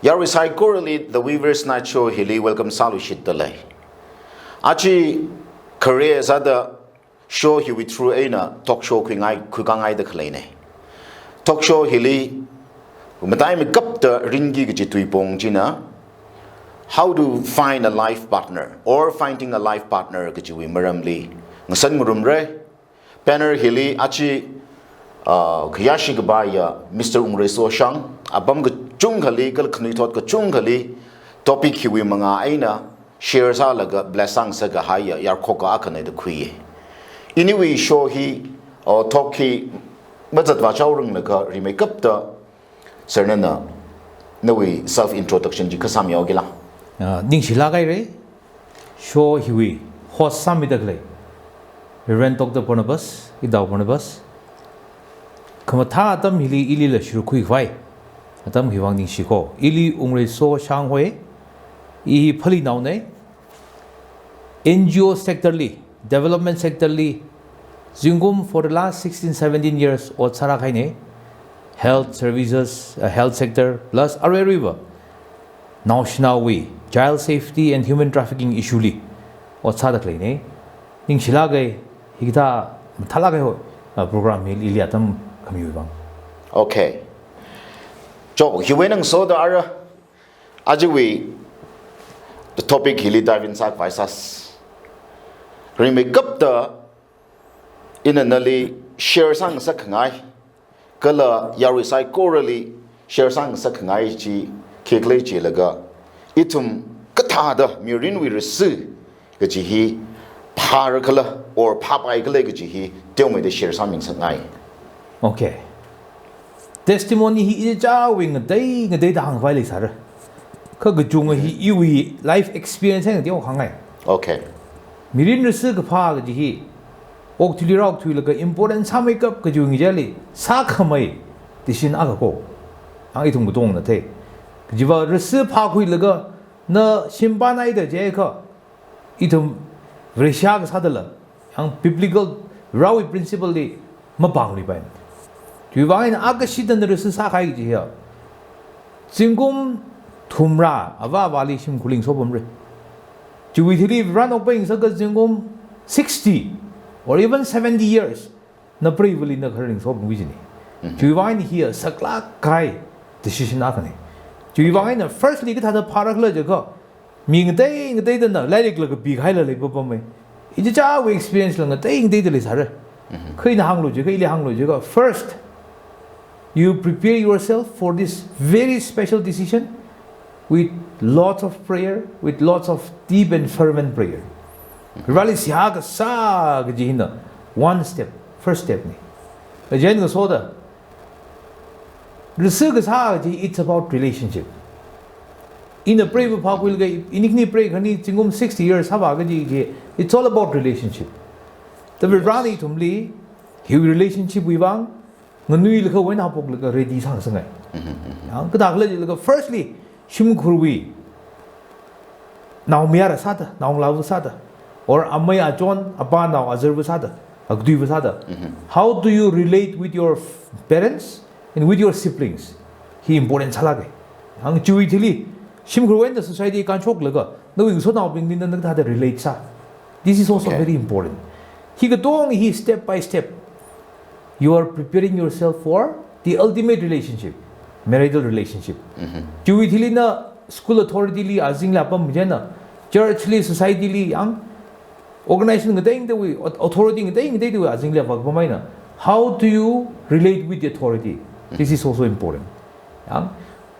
Yarisai correlate the weavers night show hili welcome salushit delay. Achi career as other show he with through aina talk show kugangai the klane. Talk show hili matai me kap the ringi gitui pong jina. How to find a life partner or finding a life partner gitui maramli. Ngasan murumre banner hili achi Kyashi Gabaya, Mr. Umreso Shang, Abam Jungali, Kalkunitot Kachungali, topic Hiwi Manga Aina, shares Alaga, Blessang Sagahaya, Yarkoka Akane the Kui. Anyway, show he or talk he, but that Vachauring Naga remake up the Sernana, no way self introduction, Jikasam Yogila. Ningshilagai, show Hiwi, Hos Samidagle. We ran talk the Bonabus, Ida Bonabus. Kamatha atam hili ili la shuru kui vai atam hiwang ning shiko ili umre so shang hoi I phali naw ne NGO sector li development sector li zingum for the last 16-17 years or sara khai ne health services health sector plus array river national we child safety and human trafficking issue li or sara klai ne ning shilagai higita thalagai ho program ili atam Okay. So, he went and saw the ara. Ajiwi, the topic he dive inside visas. Remake up the in an early share sang sakangai. Kala yarisai corally share sang sakangai chi kekle chilaga. Itum kathada Mirinwui Khavaknao gajihi parakala or papai gajihi tell me the share something sangai. Okay. Testimony he is jawing a day the hang violence. Kagajunga he iwi life experience and the hangai. Okay. Mirinwui Khavaknao he Oktuli rock to like important some makeup kajung jelly. Sakamai Tishin Agako. Itum Butong the take. Jiva receive phakhuira na Shimbana the Jaka. Itum Rishag Sadala. Young biblical Rawi principally Mabangli by. Do you find Agashit and the Sakai here? Singum Tumra, Ava Vali Shim cooling sobumre. Do we believe run opening circus Singum 60 or even 70 years? Na bravely in the current sobum vision. Do you find here Sakla Kai decision Akane? Do you find firstly get a paragla? Meaning day in the day than the like a big highlight like it's a job we experience long a day in daily. First, you prepare yourself for this very special decision with lots of prayer, with lots of deep and fervent prayer. One step, first step. It's about relationship. In a prayer of Phakhuira, in pray 60 years, it's all about relationship. The Rani Tumli, he relationship with Wang, Nui Laka went up like a ready sang. Firstly, Shimkurwi. Now Miara Sata, now Lavu Sata, or Amaya John, Abana, Azerva Sata, Agduva Sata. How do you relate with your parents and with your siblings? He important Salage. Ang Chuitili, Shimkurwen, the society can't choke Laga. No, you so now being in the relate. This is also very important. He step by step. You are preparing yourself for the ultimate relationship, marital relationship. Juitilina school authority li azing lapam jena, churchly society li ang organizing the thing that we authority the thing they do azing lapam. How do you relate with the authority? This is also important.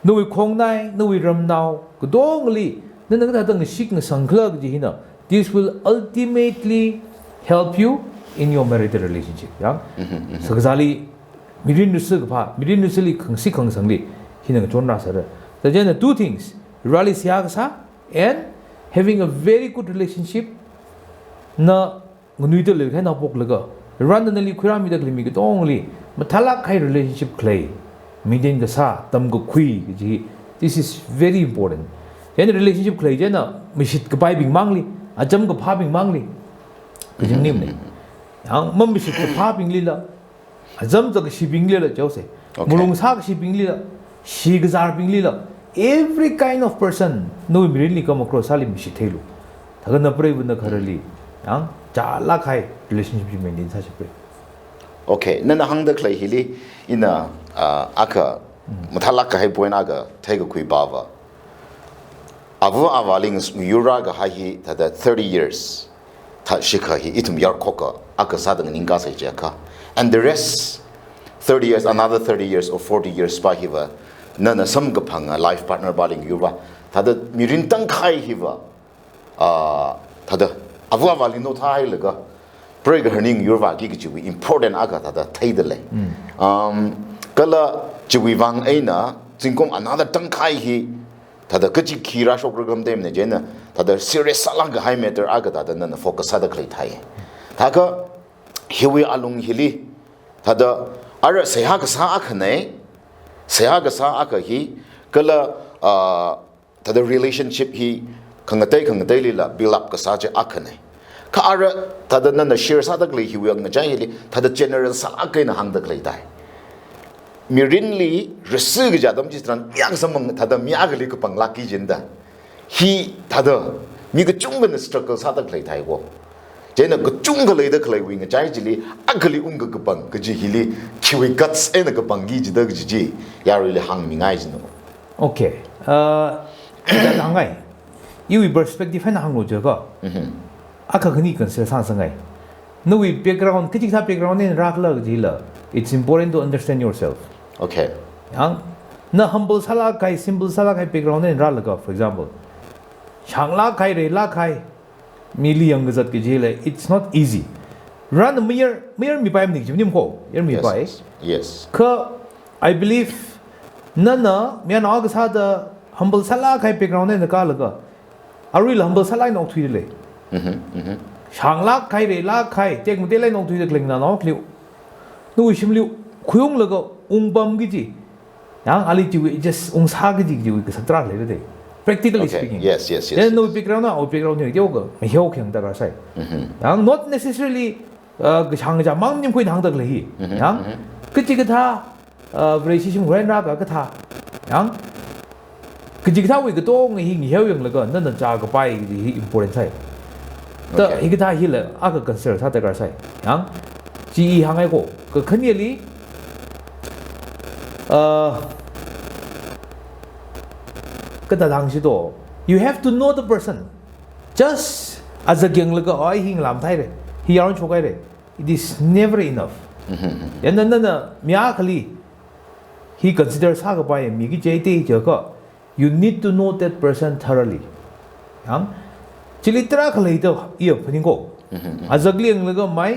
No we kong nai, no we ram now. Godongli, then the shik na sangklag jihina. This will ultimately help you in your marital relationship. So, Gazali, Mirinwui Khavaknao, the two things, Rally Siagasa and having a very good relationship. Na Gunuita kind of Poklaga. Randomly Kuramida Glimik only Matala Kai relationship clay. Meeting the Sa, Tamgo Kui. This is very important. Then relationship clay, Jenna, Mishit Kapai being mangly, a jump of having mangly. Mummy popping lila, a jump of shipping lila, Jose. Mulung Sak shipping lila, Shigazar being lila, every kind of person no really come across salim shithelu thagan na pray bun kharali yang chala khai relationship maintain sa chipre okay nana hang da klai hili ina aka muthalak ka hai point aga thega kui bava avu avaling yura ga hi tada 30 years ta shikha hi itum yar koka aka sadang ninga sai jaka and the rest 30 years another 30 years or 40 years pa hiva nana sam ga phanga life partner baling yura tada mirin tang khai hiva tada avu avaling no thai laga break herning yura gi gi important aga tada thaidale kala jiwi wang aina jingkong another tang khai hi tada kaji khira shok program dem ne jena tada serious salang ga high matter aga tada na focus ada klai thai thaka hiwi alung hili tada ara seha ga sa akhne seha ga sa akha hi kala tada relationship hi khangatai lila build up ka sa je akhne ka ara tada na share sa da klai hiwi ang ja hili tada general sa akai na hang da klai dai Mirinwui resu ga dam jitran yang samang tada miagali ko panglaki jinda hi tada mi ga chunga na struggle sa da klai thai go jena ga chunga lei da klai wing jai jili agali unga ga bang ga ji hili kiwi guts ena ga bangi ji da ji ya really hang mi ngai jino okay da hangai you perspective na hang lo je ga aka khani consider sang sangai no we background kiji sa background in rak la ji la it's important to understand yourself okay yang na humble sala kai simple sala kai background in ra laga for example changla kai re la kai mili yang gazat ke jele it's not easy run mere mi pai nik jim ko yer mi pai yes ka I believe na me na ga sa da humble sala kai background in ka laga a real humble sala no thui le changla kai re la kai tek mu te le no thui de kling na no kliu no sim liu khuyong laga ungbam gi ji yang ali ji just ung sa gi ji ka satra le de practically speaking yes then no background na background ni dio ga me hiao kheng da ga sai yang not necessarily ga chang ja mang nim khoi dang da le hi yang ke ji ga tha relationship ren ra ga tha yang ke ji ga tha wi ga to ngi hi hiao yang le ga na ja ga pai hi important sai da hi ga tha hi le a ga consider tha da ga sai yang ji hang ai ko ka khani kada dang si do you have to know the person just as a gang laga ai hing lam thai re hi yaron chokai re it is never enough and then mya khali he considers ha ga pai mi gi jai te je ka you need to know that person thoroughly yang chilitra khalai to ye phani ko as a gang laga mai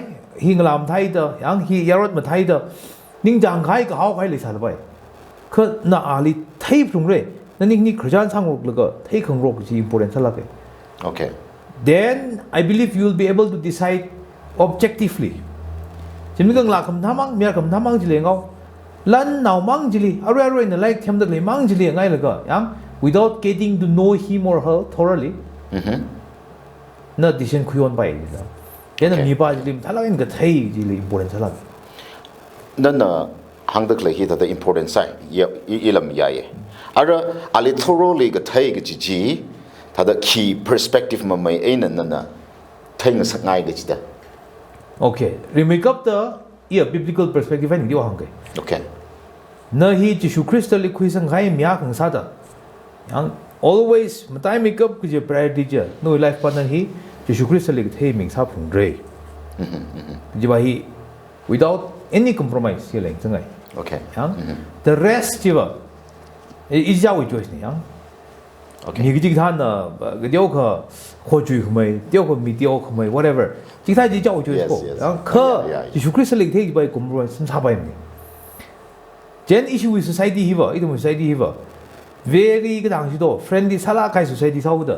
hing lam thai da yang hi yarot ma thai da ning jang khai ka hau khai le sa bai kha na ali thai phung re na ning ni khurjan sang rok laga thai khang rok ji important sa lage okay then I believe you will be able to decide objectively jimi gang la kham thamang mya kham thamang ji le ngau lan naw mang ji li aru in like them da le mang ji le ngai laga yang without getting to know him or her thoroughly na decision khuyon bai la then mi ba ji lim thalagin ga thai ji le important sa lage nana hang da klai hi da important sai ilam ya ye ara ali thoroughly ga thai ga ji tada key perspective ma mai aina nana thai nga sangai ga ji da okay remake up the biblical perspective and dio hang ge okay na hi Jesu Christ li khui sang hai mya khang sa da yang always matai make up je priority je no life partner hi Jesu Christ li thai ming sa phung re ji ba hi without any compromise here like sangai okay yang the rest jiwa is jawi choice ni yang okay ni gi than na ge dio kha kho chui khmai dio kho mi dio khmai whatever ji tha ji jawi choice ko yang kha Jesu Christ li thai bai compromise sam sa bai mi gen issue with society hiwa idum society hiwa very ge dang ji do friendly sala kai society sa wu da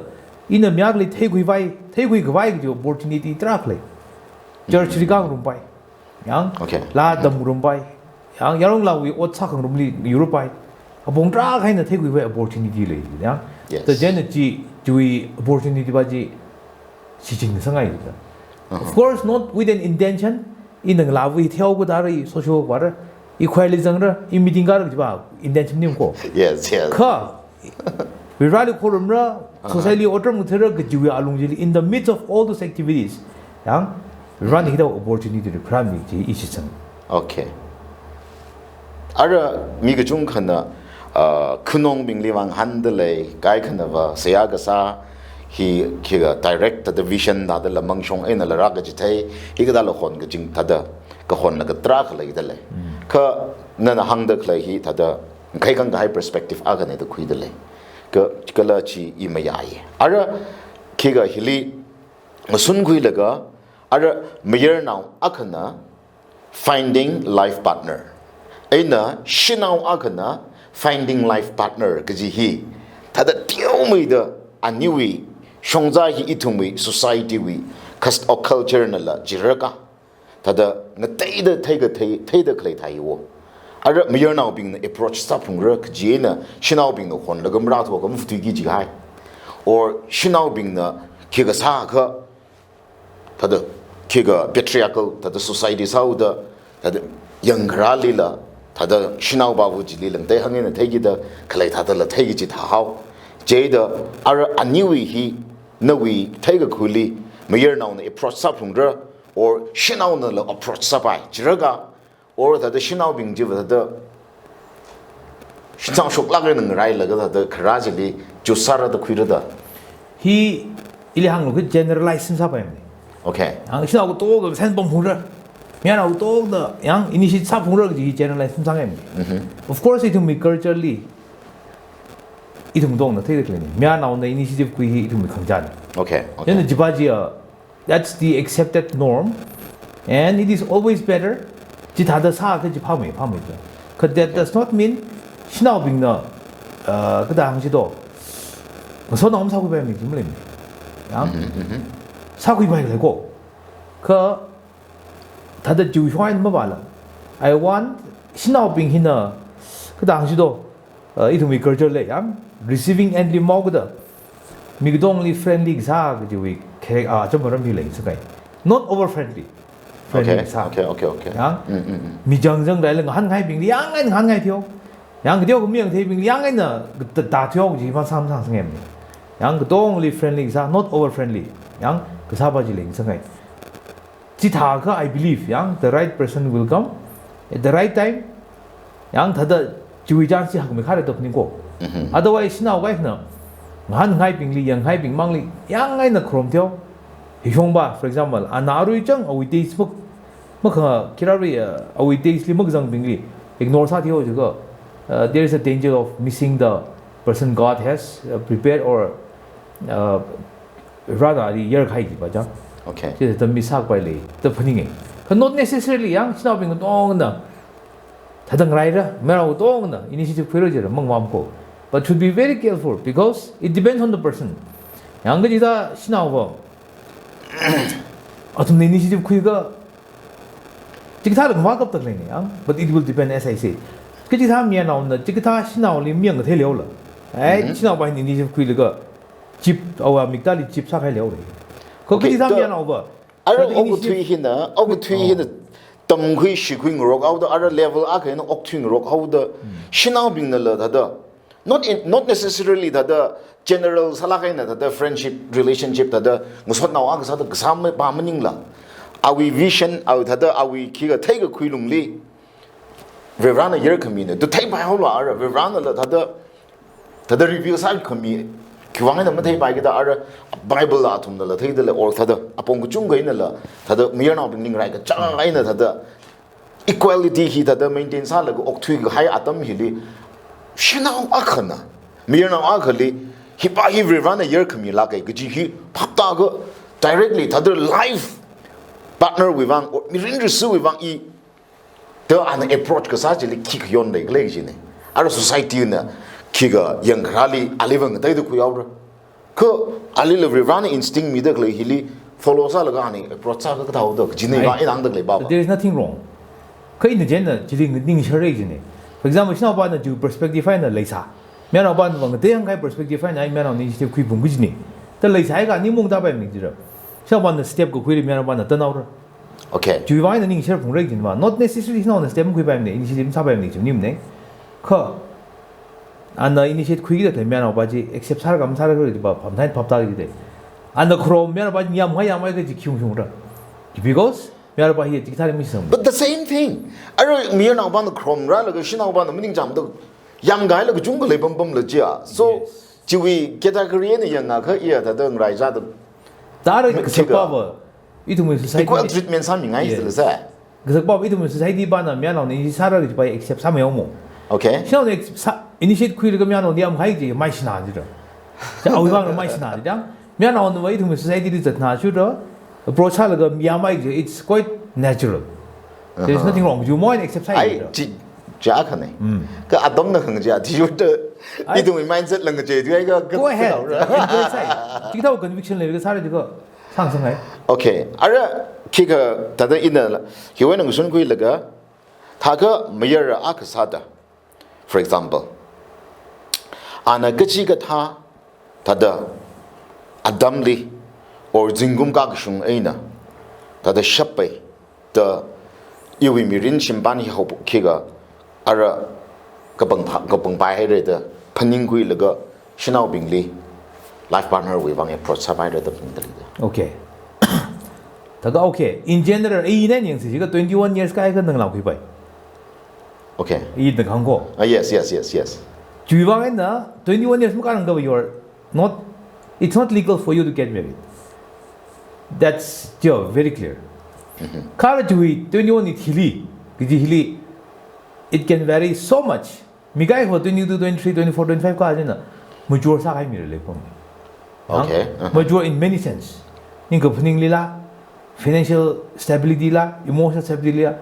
in a myag li thai gui bai ji opportunity track le church ri gang rum bai yang la dam rum bai yang yarong la wi ot sa khang rum li Europe bai abong tra khai na thei gui bai opportunity le yang the gen ji jui opportunity ba ji si jing sangai of course not with an intention in the la wi theo go da ri social war equalism ra in meeting gar ji ba intention nim ko yes kha we rally korumra society order mutera gjiwi alungjili in the midst of all those activities yang run hida opportunity to crime ji ishisang okay ara mi ge chung khana khunong bingliwang handle kai khana wa seya ga sa hi kiga direct the vision da la mangshong en la ra ga jithai hi ga da la khon ga jing thada ka khon la ga tra kha le dale kha na na hang da khlai hi thada kai kang ga high perspective aga ne da khui dale ka kala chi I ma ya ye ara kiga hili sun khui la ga ara mayer now akhana finding life partner aina shinau akhana finding life partner ga ji hi thada tiu mi da aniwi shongza hi itumi society wi cast or culture na la jiraka tada na teida teiga teida klei thai wo ara mayer now bing approach sapung rak jina shinau bing no khon lagam ra tho gam futi gi ji hai or shinau bing na kiga sa kha tada kiga patriarchal tada society sau da tada yangra lila tada shinau ba bu ji lilang dai hangena teigi da klei thada la teigi ji tha hau jeda ara aniwi hi nawi taiga khuli mayer now na approach sapungdra or shinau na la approach sapai jiraga or the shinau bing jiva the shinau shok laga nang rai laga the kharajili jusara the khirada hi ili hang lu generalize sapai okay ang shinau go to go san bom phungra miana go to the yang initiate sapungra ji generalize sangem of course it will be culturally 이동동 나 되게 되네. 미안하다 이니시티브 구이 이동 강자네. okay 얘는 지바지야. That's the accepted norm, and it is always better. 지 다들 사그 지 파메. But that does not mean 신화빙나 그 당시도 서 너무 사고 배면 김을림. 양 사고 이바이 되고 그 다들 주화인 뭐 말라. I want 신화빙 히나 그 당시도 이동이 걸절래 양 receiving and remote migdongly friendly sa ji we khe 좀 뭐라 빌래 있을까 not over friendly sa okay 양 미정정 달는 한가이 빙리 양가이 한가이 थियो 양 그디오 금명 대빙리 양가이나 다 थियो 지만 삼상승에 양 그동ly friendly sa not over friendly 양 그 사바지 래 있을까 지다가 I believe 양 the right person will come at the right time 양 다다 지위장시 하고 메카레 덮니고 otherwise 신나오가 있나 한 하이빙리 양 하이빙 망리 양가이나 그럼theo 희용바 for example 아나루이정 어위데이스 뭐그 키라리 어위데이스 리먹장 빙리 ignore 사티오 저거 there is a danger of missing the person God has prepared or rather the year 가이기 맞아 okay 그래서 더 미사고 빨리 더 분위기 그 not necessarily 양 신나오빙은 똥나 다른 라이라 매라고 똥나 이니시티브 페러지를 멍mam고 but to be very careful because it depends on the person. 양거지다 신하고 어떤 이니시티브 쿠이가 지기타를 그만갑다 그러네. But it will depend as I say. 그지다 미야 나온다. 지기타 신하올리 명거 되려라. 에이 신하고 봐 이니시티브 쿠이가 집 어와 믹달리 집 사가려고 그래. 거기다 미야 나오고. ara ogu thui hina tam khui shi khui ngorok au da ara level a khain ok thui ngorok au da shinau bing na la da not necessarily that the general salakaina that the friendship relationship that the musot now ang sa the sam pa maning la awi vision out that awi kiga take a kuilungli we run a year community to take by how la we run the review side community kiwang na mathai bai ga ara bible la thum la thai de or that apong ku chung ga ina la that me na bing rai ga chang ai na that equality he that maintain sa la ok thui ga hai atam hili 신나오 아카나 미르나오 아카리 히바히 리바나 여컴이 라게 그지 히 팝다고 directly 다들 life partner 위방 미린르스 위방 이더 안 approach 그 사실이 킥 연대 그래지네 아르 society나 키가 영크랄리 알리방 데도 쿠야오르 그 알리르 리바나 instinct 미더 그래 힐리 follow 살가 아니 approach 사가 다오도 지네가 이랑도 그래 봐 there is nothing wrong 그 있는 젠나 지링 닝셔레지네 For example, 신au ba na ju perspective na leisa. Mian ba na bang deyang kai perspective na mian na initiative kui bung gujini. Ta leisa ga ni mong da ba mi jira. Sinau ba na step ko kui mian ba na tan aur. Okay. Ju ba na ning share bung rei jin ba. Not necessarily sinau na step kui ba mi initiative sa ba mi jim nim ne. Kha and initiate quickly the man of baji except sargam saragri pamtain paptagi and the chrome man about yamaya kium because we are by here But the same thing. I don't mean about the chrome rally, she now about the meaning jam the young guy like jungle bum legit. So, do we get a Korean young ear that don't rise out the that is power. It will society treatment something I used to say. Because Bob it was society banner man on his salary by except some elmo. Okay. So initiate quick man on the Amhaji, my snadder. I want my snadder. Man on the way to society is that natural. Approach Yamai, it's quite natural. There's nothing wrong with you more except I Jack. I don't know. You do mindset language. Go ahead. Take out conviction level. Okay. Ara kicker Tada in the he went on Sunqui Laga Taka Mayera Akasada, for example. Ana Gachigata Tada Adamli. Or Zingum Gagshung Aina, that the Shape, the Mirin Shimbani Hope Kiga, Ara Gapang Pai, the Paningui Laga, Shinao Bingli, life partner with one approach survivor. Okay. Okay. In general, you got 21 years. Okay. Eat the Congo. Yes. Do you want 21 years? You are not, it's not legal for you to get married. That's very clear. Currently, 21 is hili. It can vary so much. Migai for 22, 23, 24, 25 ka mature sa kai mirale pom. Okay. Mature in many sense. Inka lila, financial stability la, emotional stability la,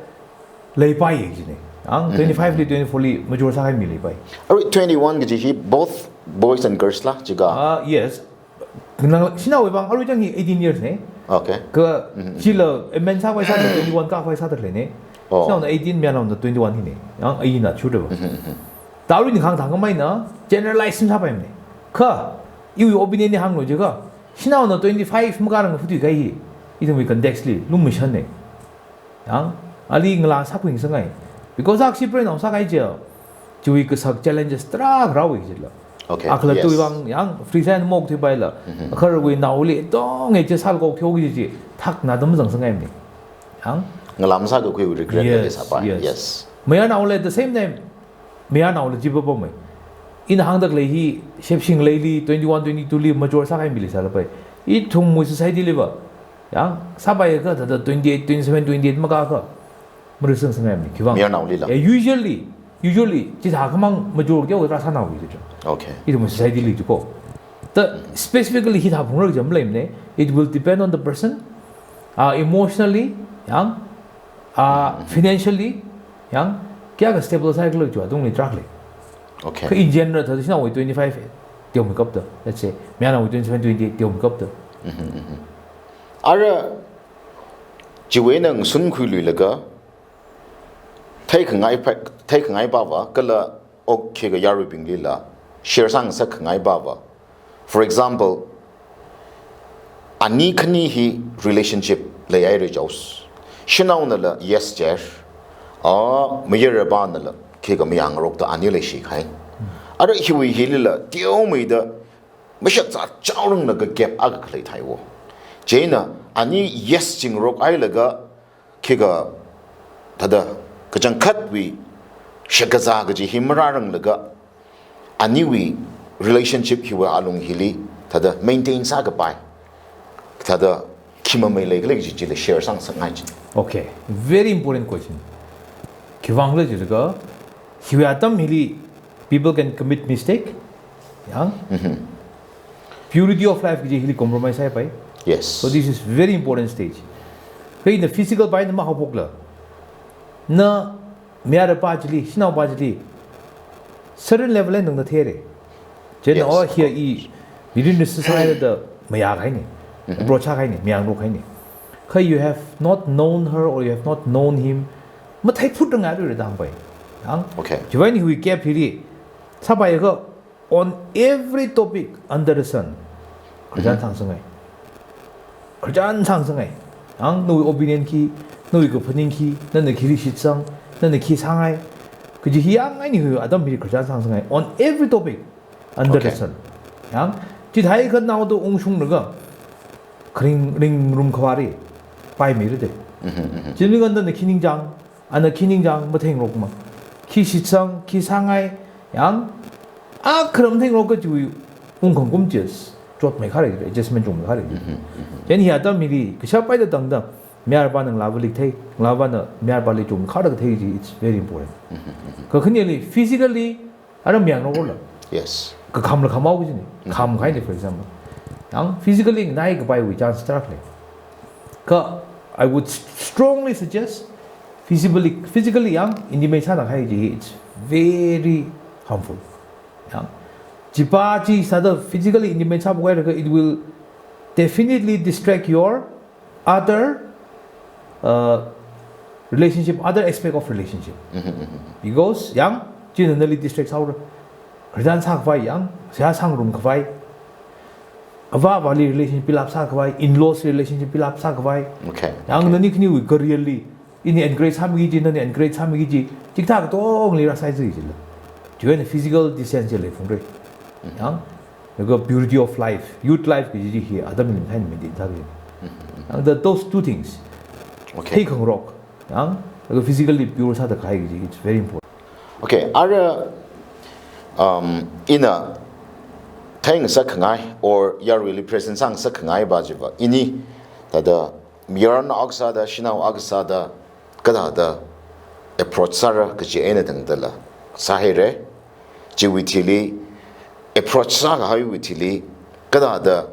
lay pai ekjine. 25 li 24 li mature sa kai mirale pai. 21 gaji both boys and girls la jiga. Yes. Sina webang halu jang 18 years ne. Okay. Ke sila men sa kai sa 21 ka kai sa ta le ne. Sina 18 men on the 21 hi ne. Yang ai na chu de ba. Daru ni khang thang mai na generalize sim sa pai ne. Ka you opinion ni hang lo je ga. Sina on 25 mu ga rang fu ti kai hi. Itu mi context li lu mi shan ne. Yang ali ngla sa pung sang ai. Because ak si pre na sa kai je. Chui ke sak challenges tra rawi je la. Okay. Akla tu bang yang free sand mok tu bai la. Akhar we na uli dong e je sal ko khyo gi ji thak na dam jang sang ai ni. Yang ngalam sa ko ku regret this apa. Yes. Maya na uli at the same time. Maya na uli ji ba mai. In hang dak le hi shep sing le li 21 22 li mature sa kai mi li sa la pai. I thum mu society le ba. Yang sa bai ka da 28 27 28 ma ka ka. Mur sang sang ai ni ki bang. Maya na uli la. Usually ji tha khamang mature ge wa sa na wi ji. Okay. It was society to go. The specifically hit it will depend on the person, emotionally, financially, kya stable cycle don't track. Okay. In general, traditional with 25, let's say, man with 27, 28, Ara Jiwenang Sun Kulu Laga take an iPad, Gala okay, Yaru Bingila. Share sang sa kangai baba. For example, ani kani hi relationship lay ai rejaus. Shinau na la yes jesh. Mayera ba na la ke ga myang rok ta ani le shi khai. Ara hi wi hi la tiu mei da mashak za chao rung na ga gap ag klai thai wo. Jena ani yes jing rok ai la ga ke ga tada ka jang khat wi shagaza ga ji himra rang la ga Aniwi relationship he were along hili, tada maintain sagabai, tada kimame like share sang. Okay, very important question. Kivangla juga, hiwatam hili people can commit mistake, Purity of life hili compromise hai pai. Yes. So this is very important stage. In the physical pai na mahapokla, na miara pajli, sinau pajli. Certain level and the theory. Jen all here is within the society the Mayagani, Brochagani, Miangokani. You have not known her or you have not known him. But I put them out of the down by. Okay. When we kept it, Sabayago on every topic under the sun. Krajan Sansangai. Krajan Sansangai. No opinion key, no opening key, then the Kirishitsang, then the Kishangai. 그지 희양 아니 그 아담 미리 그자 상승해 on every topic under the Okay. sun. 양 지다이 그 나오도 옹숭르가 그링 링룸 거와리 바이 미르데. 진리건데 키닝장 안에 키닝장 뭐 탱록마 키시청 키상하이 양아 그럼 탱록가 지우 웅konkum지스 좀 메카리 adjustment 좀 메카리. 제니 아담 미리 그 샤파이도 당당 미알바는 라블릭 테 라바는 미알발리 좀 카르가 테이지 it's very important. 그 흔히 physically 아름 미안로 올라. Yes. 그 감을 감하고 지니 감 가이네 for example. 양 physically 나이 그 바이 위장 스트라클. 그 I would strongly suggest physically 양 인디메이트 하나 가야지 it's very harmful. 양 지바지 사다 physically intimate 하고 가야 it will definitely distract your other relationship, other aspect of relationship. Because yang generally distract how kerjaan sak vai yang saya sang room kawai ava vali relationship pilap sak kawai in-laws relationship pilap sak kawai Okay. yang nani kini we careerly ini encourage ham gi nani encourage ham gi tik tak dong li rasai ji ji la juan physical distance le phung re yang the beauty of life youth life gi ji hi adam min thain min di ta ge those two things Okay. take rock yang physically pure sa da kai gi it's very important. Okay. In a thing sakangai or you're really present sang sakangai bajiba ini that miran oxada shina oxada kada approach sara kaji ene dangdala sahire jiwitili approach saga haywitili kada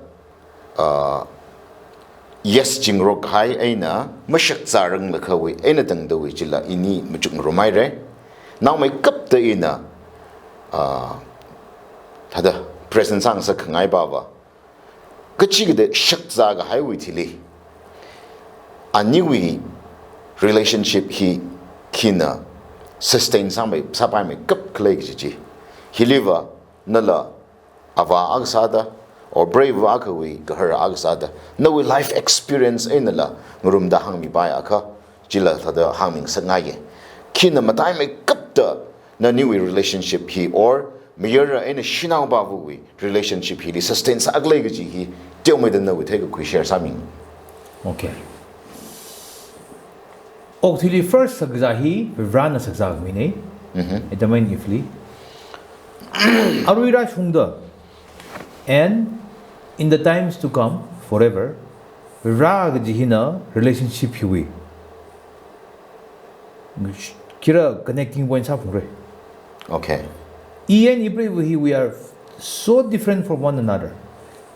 yes jingrok hai aina mashak zarang lakawi ene dangdawi jila ini machung romaire now may kap the ina hada present sang sa kangai baba kachi de shak zaga haywitili aniwi relationship hi kina sustain sambai sabai me kap kleg ji hiliva nala ava agsada or brave akawi her agsada no life experience inala ngurum da hangmi bai aka jila thada hangming sangai kina matai me kap da na new relationship hi or miyara in a shinao bavu relationship hi sustain sa agle ji hi tell me the no we take a quick share saming. Okay. Octili first sagzahi vrana sagzag mine. It domain ifli. Arwira shungda. And in the times to come, forever, rag jihina relationship hiwi. Kira connecting points up. Okay. Ian Ibrahim, we are so different from one another.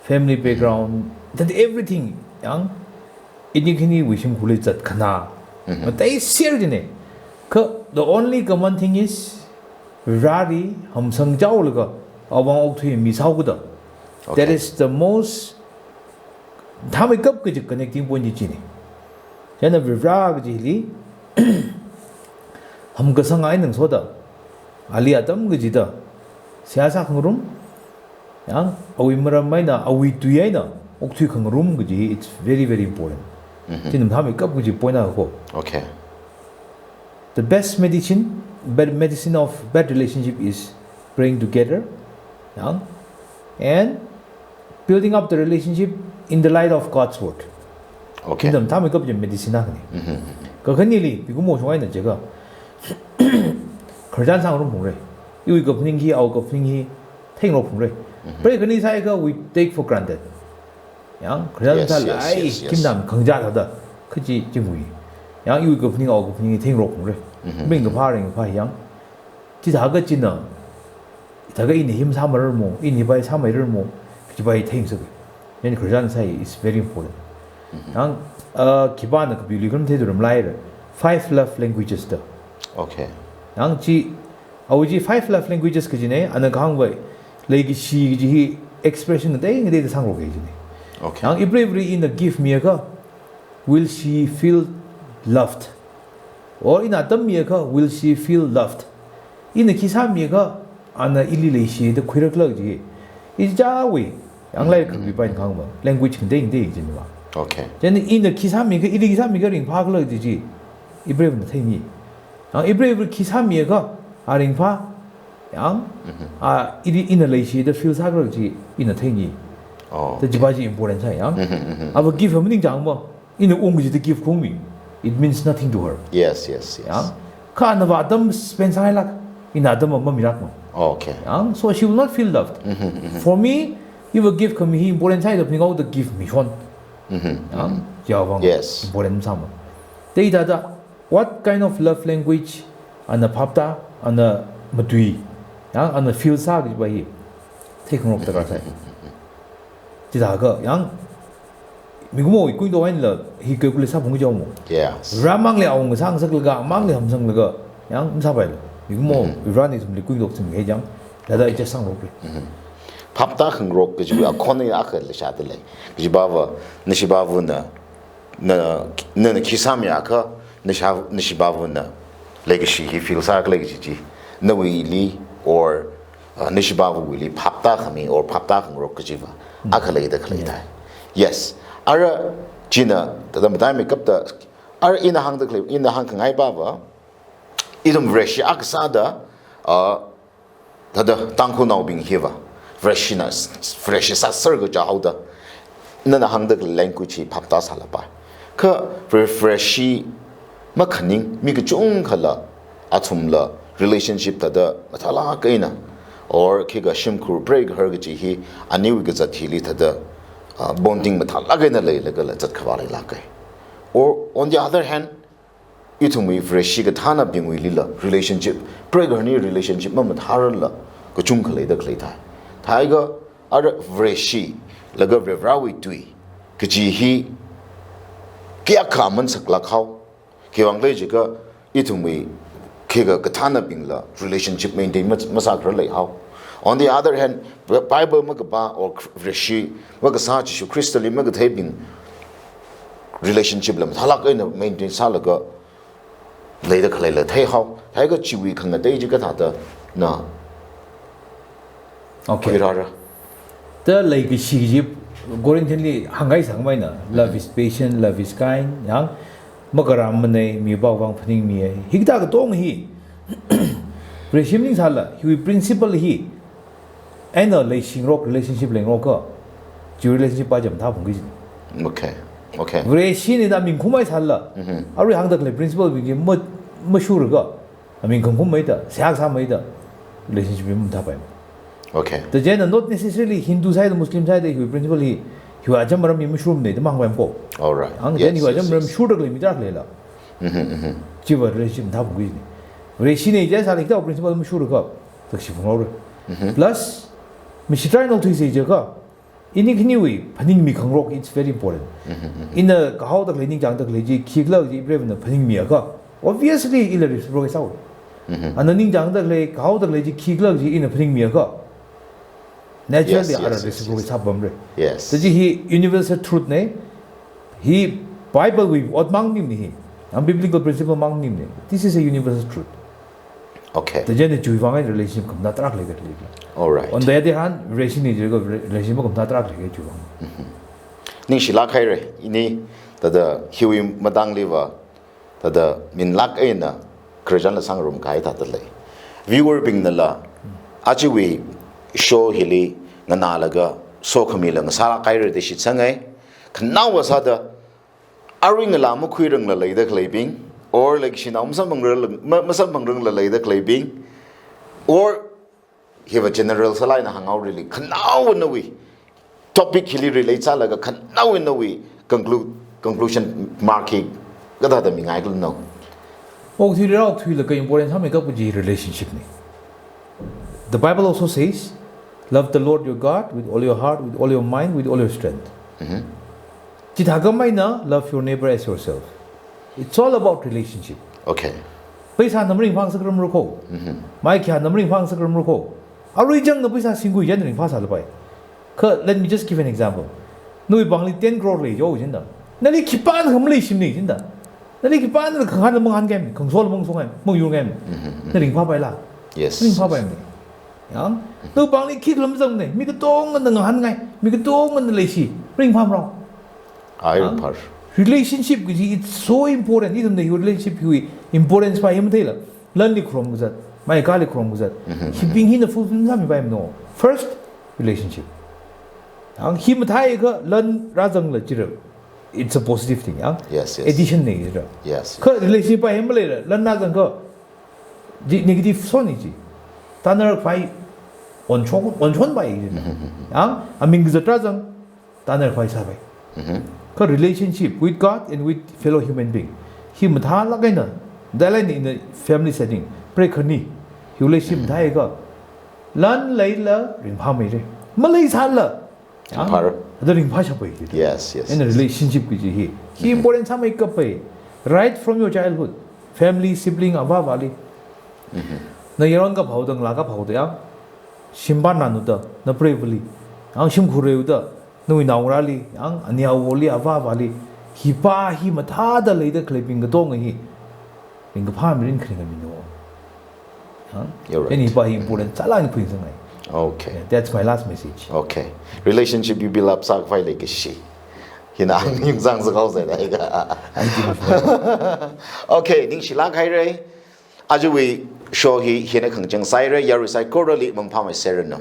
Family background, that everything, young. Inikini wishing kulizat kana. But they seriously. The only common thing is Rari Hamsang Jaulaga awang to him Misauda. That is the most Tamikap connecting point. Then a Virag Jili Hamgasang Island soda. Ali Adam Gajida Siasa room Yang Awimara Mina Awi Tuyana Oktu room Gaji, it's very, very important. Tin Tamikap Gaji point out. Okay. The best medicine of bad relationship is praying together, and building up the relationship in the light of God's word. Okay. Tin Tamikap Jim medicine. Kakanili, Pigumo Shwine Jaga Kurjan Sang Rumre. You go ping he, out of ping he, take no pumre. Breakani Saika we take for granted. Young Kurjan Salai, Kimdam, Kanjata, Kaji Jimui. Yang you go ping out of ping take rope. Bring the parring by young. Titaga Jina. Taga in him summer more, in the by summer more, which by things. Then Kurjan say is very important. Young Kibana could be looking to them later. 5 love languages. Okay. Yang Chi, our 5 love languages, Kajine, and a Kangway, Lady Shi expression the day in the Sang occasion. Okay. Yang bravery in the give me a girl, will she feel loved? Or in a dumb mirror, will she feel loved? In the Kisa mirror, and the illilishi, the queer clergy, is Jawi, young like could be by Kangwa, language contained days in the Okay. Then in the Kisamiga, Ilisa Migger in Parkler, the G, Ibrahim the Tiny. Now Ibrahim Kisamiga, ring pha yang in a lady the feels agree in a thingy the jibaji important say yang I will give her meaning jang mo in a only to give kumi it means nothing to her yes yang kan of adam spends I like in adam of miracle okay yang so she will not feel loved for me you will give kami important side of me all the give me one yes important sama data what kind of love language and the papta and the madui and the feel sa by he take note of that chỉ là cái yang mình cũng mỗi quyên đồ anh là hi kêu lấy sao không có cho một ra mang lại ông sang sắc là mang lại hầm sang là cái yang sao vậy mình cũng mỗi Iran này mình quyên đồ thì mình hay chẳng là đây chỉ sang rồi pháp ta không rốt cái gì à con này à cái là sao đấy cái gì bảo vợ nè gì bảo vợ nè khi sao mà cái nè gì bảo vợ nè lấy cái gì feel sao lấy cái gì nè vì lý or nè gì bảo vợ vì lý pháp ta không or pháp ta không rốt cái gì vậy à cái lấy đấy yes ara China the time make up the ara in the hang the clip in the hang ngai ba wa idum fresh aksada the tang khu nau bing hiwa freshness fresh sa sir go ja da na hang the language phap ta sala ba kha refresh ma khaning mi ge chung khala achum la relationship ta da mathala kaina or ki ga shim kur break her ge chi hi ani wi ge zathi li ta da bonding mathal again lay la chat khawali la kai or on the other hand itumi fresh ga thana bingwi lila relationship pregnant relationship ma mathar la ko chung khalai da khlai thai thai ga ar fresh la ga vrawi tui ke ji hi kya khaman sakla khaw ke wang le ji ga itumi ke ga thana bing la relationship maintain ma sa kra lai how on the other hand Bible magaba or freshi magasa chi crystal mag thebin relationship lam thalak in maintain salaga later khala thai how thai ga chiwi khanga dei ji ga tha da na okay rara the like shi ji gorinthli hangai sangmai na love is patient love is kind yang magaram mane mi ba wang phning mi higda ga tong hi reshimning sala hi principle hi and a relationship leng rock relationship ba jam tha phung gi okay reshi ni da min khumai sala ari hang da principle bi ge ma shur ga min khum mai da sak sa mai da relationship bi mun tha pai okay the gen not necessarily Hindu side Muslim side hi principle hi ajam ram mi mushroom nei da mang bai ko all right ang then hi ajam ram shur da mi da le la chi ba relationship tha phung gi reshi ni ja sa le da principle mu shur ga tak shi phung ro plus Mishitrai no to say jaga inikniwi paning mi khangrok it's very important in the how the cleaning jang the leji khigla ji brave the paning mi ka obviously ilaris bro is out and the ning jang the le how the leji khigla ji in the paning mi ka naturally are this bro is habam re yes the ji universal truth ne he Bible we what mang nim ni and biblical principle mang nim ne this is a universal truth okay the gender ju wang relationship kam na trak le ga all right on the other hand relationship kam na trak le ga ju wang ning shila khai re ini da hiwi madang liwa da min lak e na krijan la sang rum kai ta le viewer bing na la achi we show hili ngana laga so khami la sala kai re de shi changai khnaw wa sa da aring la mu khuirang la leida kleibing or like she now masam bangrang la leida kleibing or have a general salai na hangau really khnaw na we topic hili relate sa laga khnaw na we conclusion marking gada da mingai glu no oh thi ra thui la ka important ha me ka pu ji relationship ni the Bible also says love the Lord your God with all your heart with all your mind with all your strength chi tha ga mai na love your neighbor as yourself it's all about relationship okay paisa namring phang sakram ro ko mai kya namring phang sakram ro ko arui jang na paisa singui yan ring pha sa la bai ka let me just give an example noi bangli 10 crore le yo jin da nali kipan ham le sim ni jin da nali kipan na khang han mong han game khang so mong song game mong yu game na ring pha bai la yes ring pha bai ni yang noi bangli kik lam jang ne mi ka tong na han ngai mi ka tong na le si ring pha ro I par relationship it's so important even the relationship importance by him thela learn li krom guzat mai ka li krom guzat he being hin full sam ba no first relationship ang him thai ka learn razang la chira it's a positive thing ang Yes, yes. addition ne ra Yes. ka relationship ba hem le learn na gang ka negative so ni ji tanar phai on chon ba yi ang aming guzat razang tanar phai sa ba ka relationship with God and with fellow human being him tha la kai na dalai in a family setting pray khani relationship thai ka lan lai la ring pha mai re malai sa la Par. the ring pha cha pai Yes, yes. in a relationship ki ji he important sa mai ka pai right from your childhood family sibling aba wali na yaron ka phau dang la ka phau da simban na nu da na bravely ang sim khureu da nui naung rali ang ania woli ava wali hi pa hi matha da le da clipping ga dong hi ring ga pha mirin khring ga mi no You're right. any pa hi important chala ni phin sang ai Okay. that's my last message Okay. Relationship you build up sak fai like shi. Hina yung sang sa kau sai dai ga. Okay, ning shi la khai re. Aju we show hi hina khang chang sai re ya re sai ko ro li mang pha mai ser no.